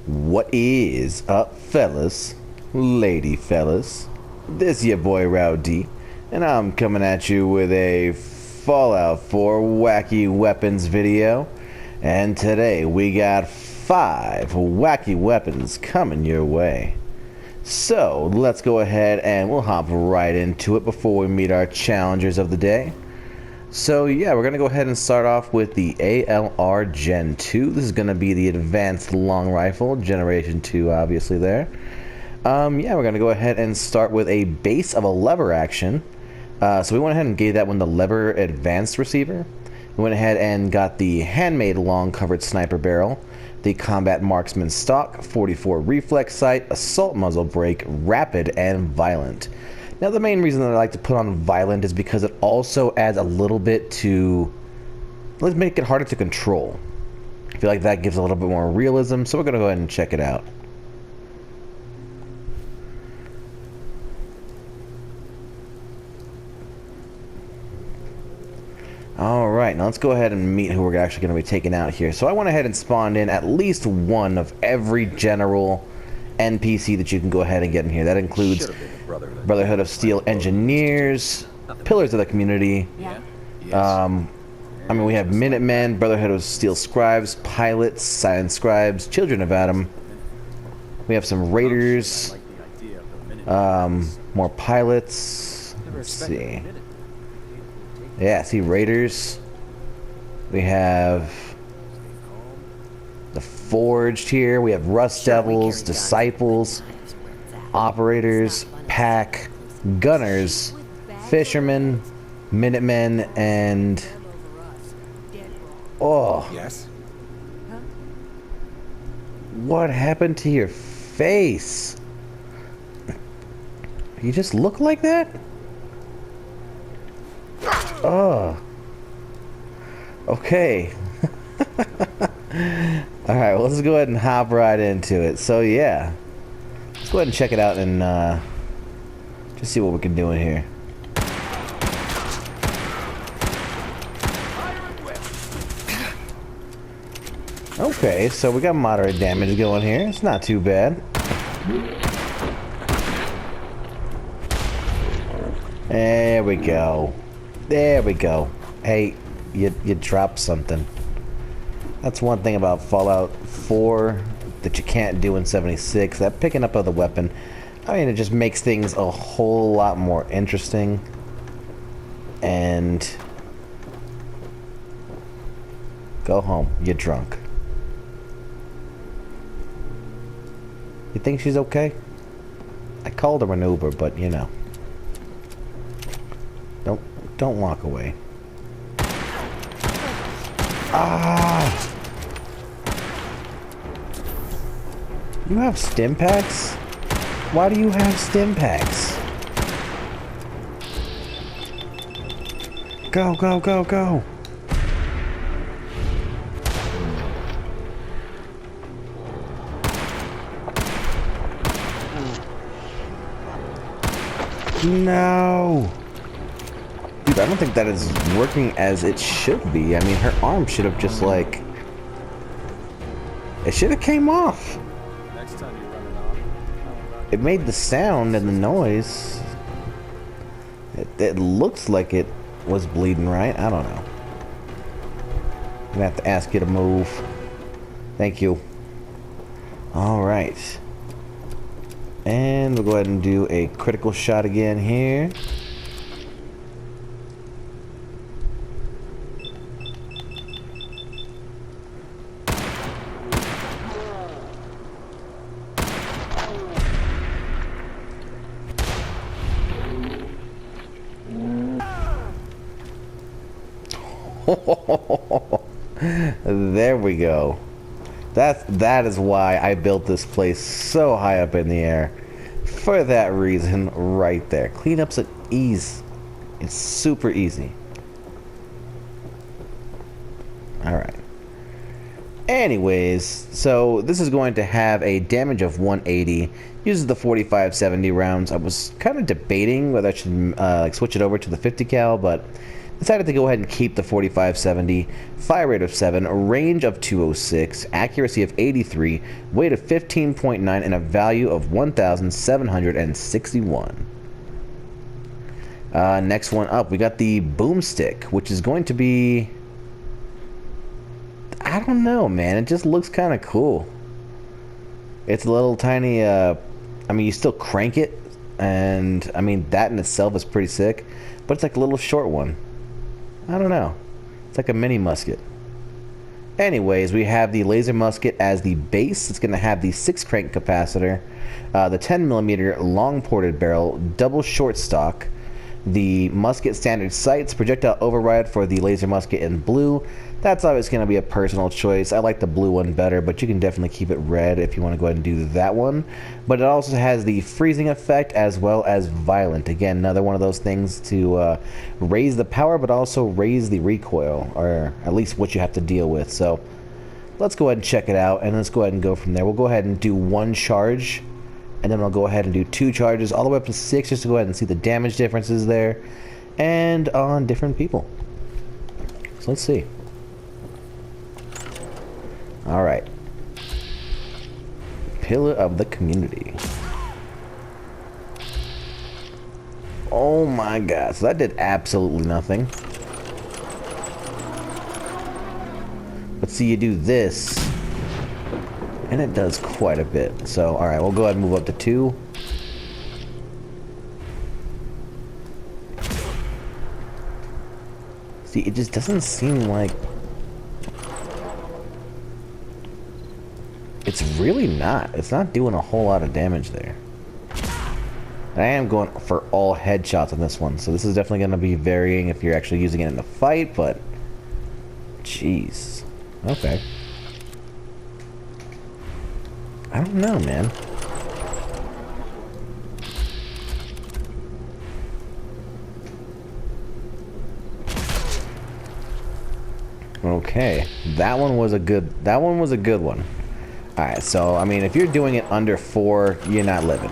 What is up, fellas, lady fellas? This your boy Rou-D, and I'm coming at you with a Fallout 4 Wacky Weapons video. And today we got 5 wacky weapons coming your way. So let's go ahead and we'll hop right into it before we meet our challengers of the day. So yeah, we're going to go ahead and start off with the ALR Gen 2. This is going to be the advanced long rifle, generation 2 obviously there. Yeah, we're going to go ahead and start with a base of a lever action. So we went ahead and gave that one the lever advanced receiver. We went ahead and got the handmade long covered sniper barrel, the combat marksman stock, 44 reflex sight, assault muzzle brake, rapid and violent. Now the main reason that I like to put on violent is because it also adds a little bit to, let's make it harder to control. I feel like that gives a little bit more realism, so we're going to go ahead and check it out. Alright, now let's go ahead and meet who we're actually going to be taking out here. So I went ahead and spawned in at least one of every general NPC that you can go ahead and get in here. That includes Brotherhood of Steel Engineers, Pillars of the Community. I mean, we have Minutemen, Brotherhood of Steel Scribes, Pilots, Silent Scribes, Children of Adam. We have some Raiders, more Pilots. Let's see. Yeah, see Raiders. We have the Forged here. We have Rust Devils, Disciples, Operators, Pack, Gunners, Fishermen, Minutemen, and... Oh. Yes. What happened to your face? You just look like that? Oh. Okay. Alright, well, let's go ahead and hop right into it. So, yeah. Let's go ahead and check it out and just see what we can do in here. Okay, so we got moderate damage going here. It's not too bad. There we go. There we go. Hey, you dropped something. That's one thing about Fallout 4 that you can't do in 76. That picking up of the weapon, I mean, it just makes things a whole lot more interesting. And go home. You're drunk. You think she's okay? I called her an Uber, but you know. Don't walk away. Ah! You have stim packs? Why do you have stim packs? Go, go, go, go! No! Dude, I don't think that is working as it should be. I mean, her arm should have just like... It should have came off. Next time you run it off. It made the sound and the noise. It looks like it was bleeding, right? I don't know. I'm gonna have to ask you to move. Thank you. Alright. And we'll go ahead and do a critical shot again here. There we go. That is why I built this place so high up in the air. For that reason right there. Cleanup's an ease. It's super easy. Alright. Anyways, so this is going to have a damage of 180. Uses the 45-70 rounds. I was kind of debating whether I should like switch it over to the 50 cal, but Decided to go ahead and keep the 4570, fire rate of 7, range of 206, accuracy of 83, weight of 15.9, and a value of 1,761. Next one up, we got the Boomstick, which is going to be... I don't know, man. It just looks kind of cool. It's a little tiny, I mean, you still crank it, and, I mean, that in itself is pretty sick, but it's like a little short one. I don't know. It's like a mini musket. Anyways, we have the laser musket as the base. It's going to have the 6 crank capacitor, the 10mm long ported barrel, double short stock, the musket standard sights, projectile override for the laser musket in blue. That's always going to be a personal choice. I like the blue one better, but you can definitely keep it red if you want to go ahead and do that one. But it also has the freezing effect as well as violent. Again, another one of those things to raise the power, but also raise the recoil, or at least what you have to deal with. So let's go ahead and check it out, and let's go ahead and go from there. We'll go ahead and do 1 charge, and then I'll go ahead and do 2 charges, all the way up to 6, just to go ahead and see the damage differences there, and on different people. So let's see. Alright. Pillar of the community. Oh my god, so that did absolutely nothing. But see, you do this, and it does quite a bit. So, alright, we'll go ahead and move up to 2. See, it just doesn't seem like... It's really not. It's not doing a whole lot of damage there. And I am going for all headshots on this one, so this is definitely going to be varying if you're actually using it in a fight, but... Jeez. Okay. I don't know, man. Okay. That one was a good one. Alright, so, I mean, if you're doing it under 4, you're not living.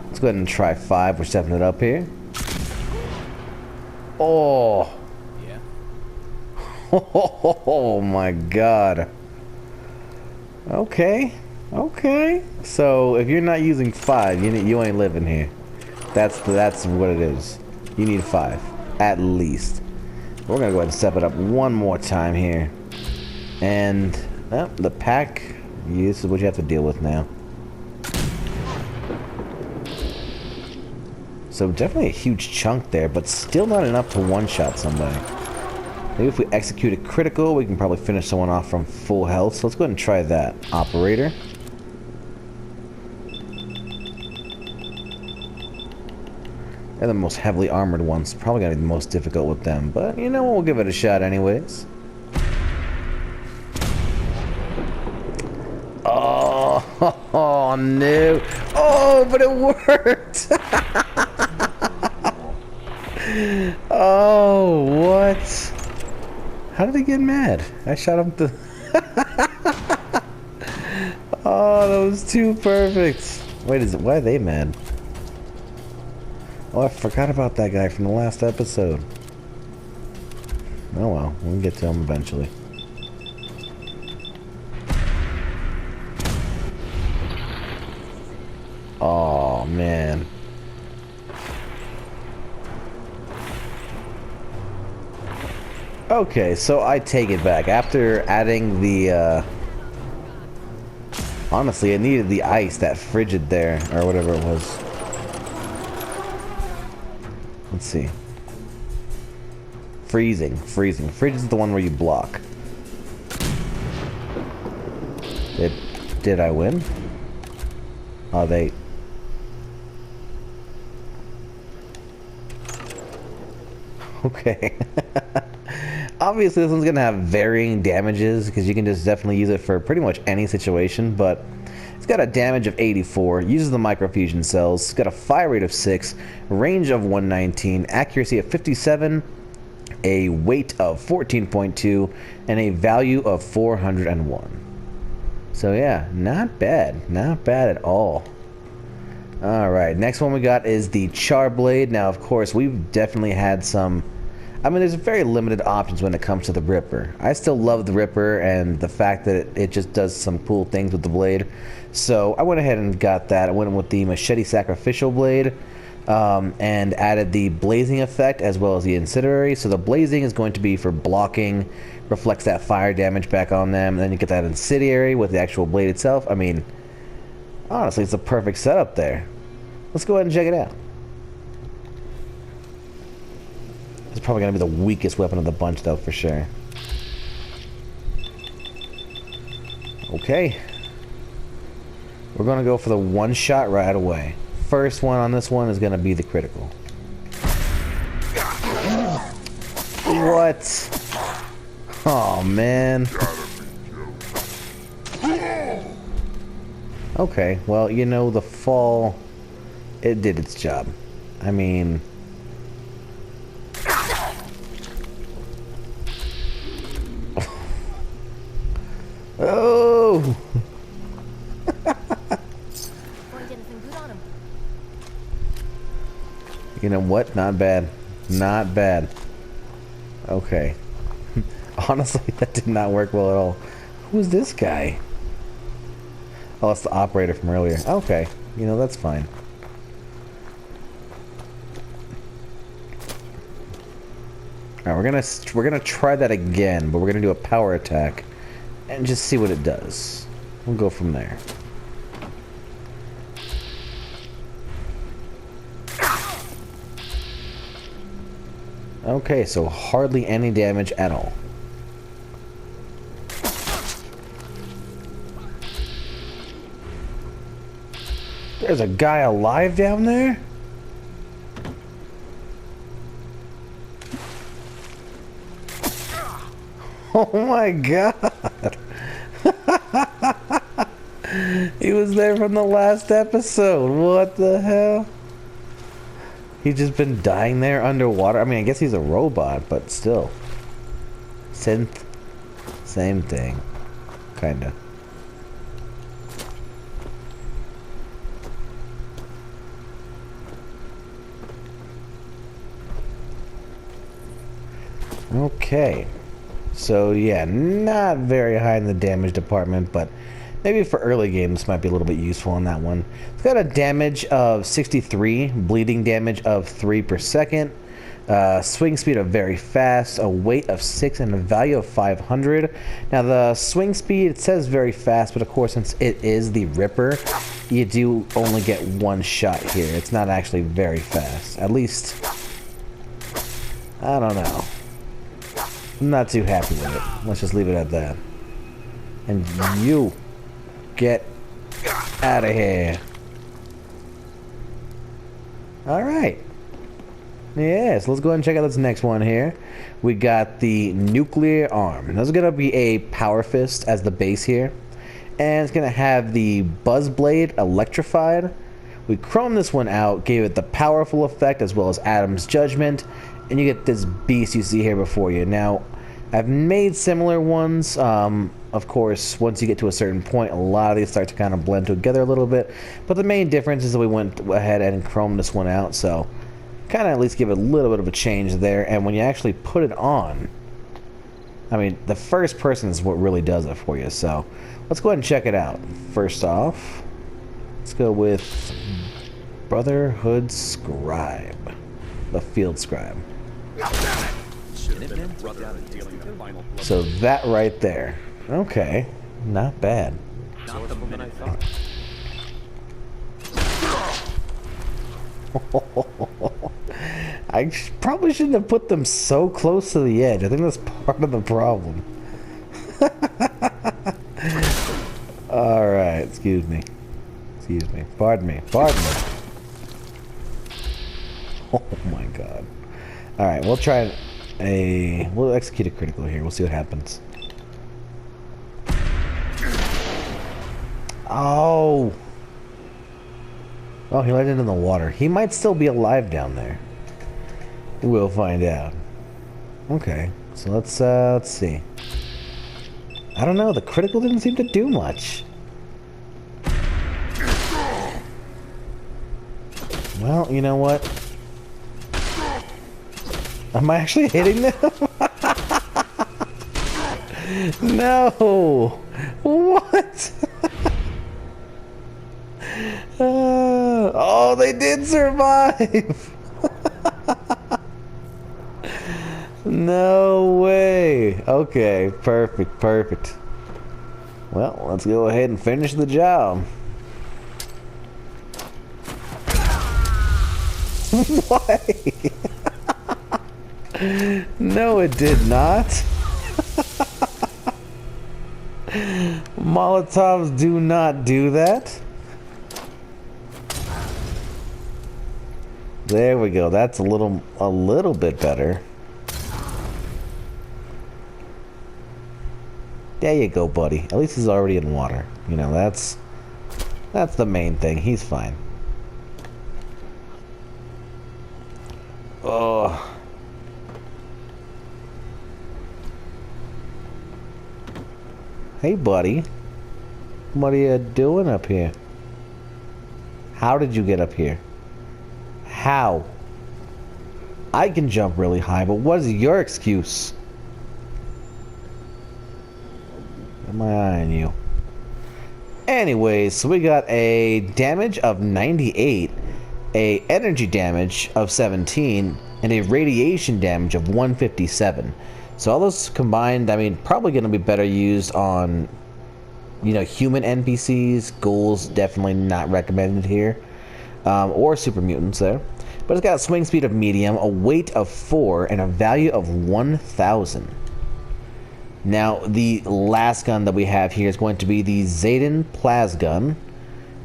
Let's go ahead and try 5. We're stepping it up here. Oh! Yeah. Oh my god. Okay. Okay. So, if you're not using 5, you ain't living here. That's what it is. You need 5. At least. We're gonna go ahead and step it up one more time here. And, the pack... This is what you have to deal with now. So definitely a huge chunk there, but still not enough to one-shot somebody. Maybe if we execute a critical, we can probably finish someone off from full health. So let's go ahead and try that. Operator. They're the most heavily armored ones. Probably gonna be the most difficult with them. But, you know what, we'll give it a shot anyways. Oh no! Oh, but it worked! Oh, what? How did he get mad? I shot him to... Oh, that was too perfect. Wait, why are they mad? Oh, I forgot about that guy from the last episode. Oh well, we'll get to him eventually. Oh, man. Okay, so I take it back. After adding the, honestly, it needed the ice, that frigid there, or whatever it was. Let's see. Freezing. Frigid is the one where you block. Did I win? Oh, they... Okay. Obviously, this one's going to have varying damages, because you can just definitely use it for pretty much any situation, but it's got a damage of 84, uses the microfusion cells, it's got a fire rate of 6, range of 119, accuracy of 57, a weight of 14.2, and a value of 401. So yeah, not bad at all. Alright, next one we got is the Char Blade. Now, of course, we've definitely had some... I mean, there's very limited options when it comes to the Ripper. I still love the Ripper and the fact that it just does some cool things with the blade. So I went ahead and got that. I went with the Machete Sacrificial Blade and added the blazing effect as well as the incendiary. So the blazing is going to be for blocking, reflects that fire damage back on them, and then you get that incendiary with the actual blade itself. I mean, honestly, it's a perfect setup there. Let's go ahead and check it out. It's probably going to be the weakest weapon of the bunch, though, for sure. Okay. We're going to go for the one shot right away. First one on this one is going to be the critical. What? Oh, man. Okay, well, you know, the fall, it did its job. I mean... Oh! You know what? Not bad. Not bad. Okay. Honestly, that did not work well at all. Who's this guy? Oh, it's the operator from earlier. Okay. You know, that's fine. Alright, we're gonna try that again, but we're gonna do a power attack and just see what it does. We'll go from there. Okay, so hardly any damage at all. There's a guy alive down there? Oh my god! He was there from the last episode. What the hell? He's just been dying there underwater. I mean, I guess he's a robot, but still. Synth. Same thing. Kinda. Okay. So, yeah, not very high in the damage department, but maybe for early game this might be a little bit useful on that one. It's got a damage of 63, bleeding damage of 3 per second, swing speed of very fast, a weight of 6, and a value of 500. Now the swing speed, it says very fast, but of course since it is the Ripper, you do only get one shot here. It's not actually very fast. At least, I don't know. I'm not too happy with it. Let's just leave it at that. And you get out of here. Alright. Yes, let's go ahead and check out this next one here. We got the nuclear arm. This is going to be a power fist as the base here. And it's going to have the buzz blade electrified. We chromed this one out, gave it the powerful effect as well as Adam's judgment. And you get this beast you see here before you. Now, I've made similar ones. Of course, once you get to a certain point, a lot of these start to kind of blend together a little bit. But the main difference is that we went ahead and chromed this one out. So, kind of at least give it a little bit of a change there. And when you actually put it on, I mean, the first person is what really does it for you. So, let's go ahead and check it out. First off, let's go with Brotherhood Scribe. The Field Scribe. So that right there. Okay. Not bad. I probably shouldn't have put them so close to the edge. I think that's part of the problem. Alright, excuse me. Excuse me. Pardon me. Pardon me. Oh my god. Alright, we'll try we'll execute a critical here. We'll see what happens. Oh! Oh, he landed in the water. He might still be alive down there. We'll find out. Okay, so let's see. I don't know, the critical didn't seem to do much. Well, you know what? Am I actually hitting them? No! What? Oh, they did survive! No way! Okay, perfect, perfect. Well, let's go ahead and finish the job. Why? No, it did not. Molotovs do not do that. There we go. That's a little bit better. There you go, buddy. At least he's already in water. You know, that's the main thing. He's fine. Oh. Hey, buddy. What are you doing up here? How did you get up here? How? I can jump really high, but what is your excuse? Got my eye on you. Anyways, so we got a damage of 98, a energy damage of 17, and a radiation damage of 157. So all those combined, I mean, probably going to be better used on, you know, human NPCs. Ghouls definitely not recommended here, or super mutants there. But it's got a swing speed of medium, a weight of 4, and a value of 1,000. Now, the last gun that we have here is going to be the Zayden Plasgun.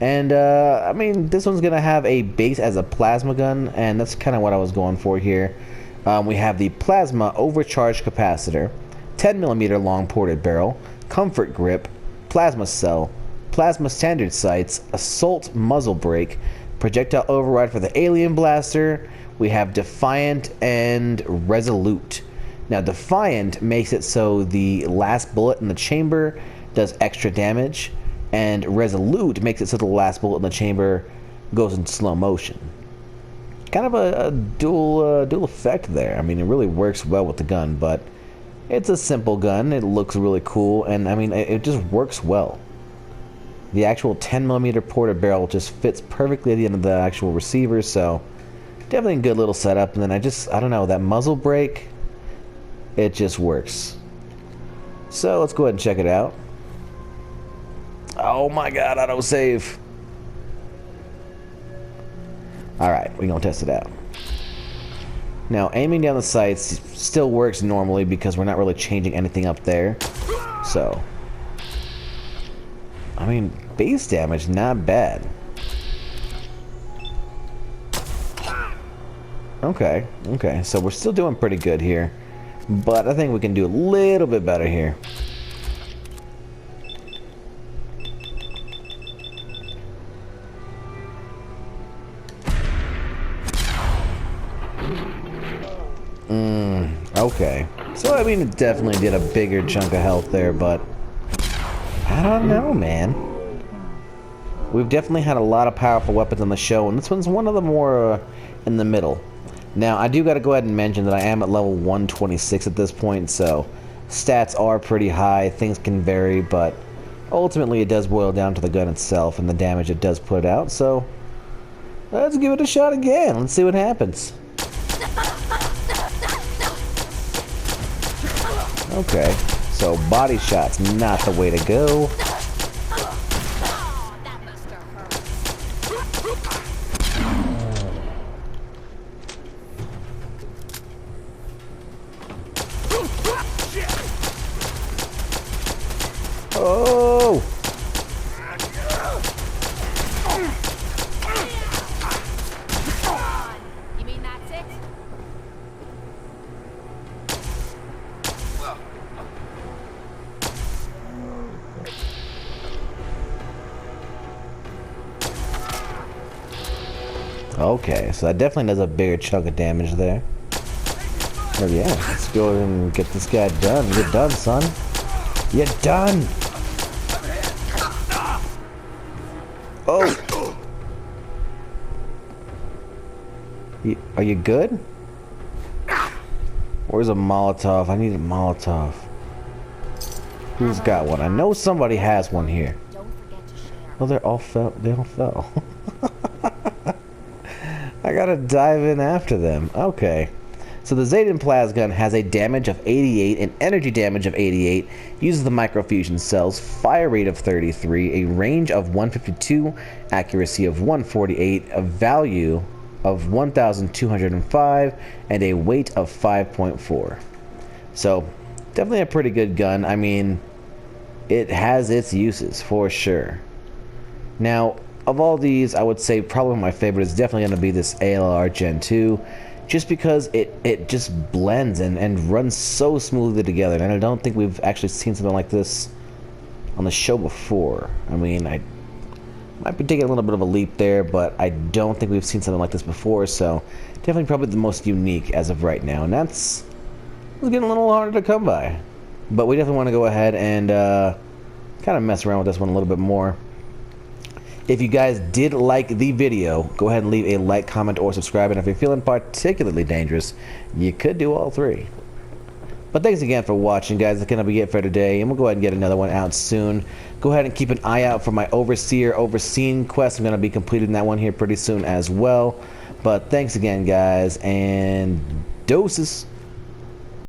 And, I mean, this one's going to have a base as a plasma gun, and that's kind of what I was going for here. We have the Plasma Overcharge Capacitor, 10mm long ported barrel, Comfort Grip, Plasma Cell, Plasma Standard Sights, Assault Muzzle Brake, Projectile Override for the Alien Blaster. We have Defiant and Resolute. Now, Defiant makes it so the last bullet in the chamber does extra damage, and Resolute makes it so the last bullet in the chamber goes into slow motion. Kind of a dual effect there. I mean, it really works well with the gun, but it's a simple gun. It looks really cool, and I mean, it just works well. The actual 10mm ported barrel just fits perfectly at the end of the actual receiver, so definitely a good little setup. And then I don't know, that muzzle brake, it just works. So let's go ahead and check it out. Oh my god, autosave. Alright, we're going to test it out. Now, aiming down the sights still works normally because we're not really changing anything up there. So, I mean, base damage, not bad. Okay, so we're still doing pretty good here. But I think we can do a little bit better here. Okay. So, I mean, it definitely did a bigger chunk of health there, but I don't know, man. We've definitely had a lot of powerful weapons on the show, and this one's one of the more in the middle. Now, I do got to go ahead and mention that I am at level 126 at this point, so stats are pretty high. Things can vary, but ultimately it does boil down to the gun itself and the damage it does put out, so let's give it a shot again. Let's see what happens. Okay, so body shot's not the way to go. Oh! You mean that's it? Okay, so that definitely does a bigger chunk of damage there. Oh yeah, let's go and get this guy done. You're done, son. You're done! Oh! Are you good? Where's a Molotov? I need a Molotov. Who's got one? I know somebody has one here. Oh, they all fell. I gotta dive in after them. Okay. So the Zayden Plasgun has a damage of 88, an energy damage of 88, uses the microfusion cells, fire rate of 33, a range of 152, accuracy of 148, a value of 1,205, and a weight of 5.4. So definitely a pretty good gun. I mean, it has its uses for sure. Now, of all these, I would say probably my favorite is definitely going to be this ALR Gen 2, just because it just blends and runs so smoothly together. And I don't think we've actually seen something like this on the show before. I mean, I might be taking a little bit of a leap there, but I don't think we've seen something like this before, so definitely probably the most unique as of right now. And that's getting a little harder to come by. But we definitely want to go ahead and kind of mess around with this one a little bit more. If you guys did like the video, go ahead and leave a like, comment, or subscribe. And if you're feeling particularly dangerous, you could do all three. But thanks again for watching, guys. That's going to be it for today, and we'll go ahead and get another one out soon. Go ahead and keep an eye out for my Overseen quest. I'm going to be completing that one here pretty soon as well. But thanks again, guys, and doses.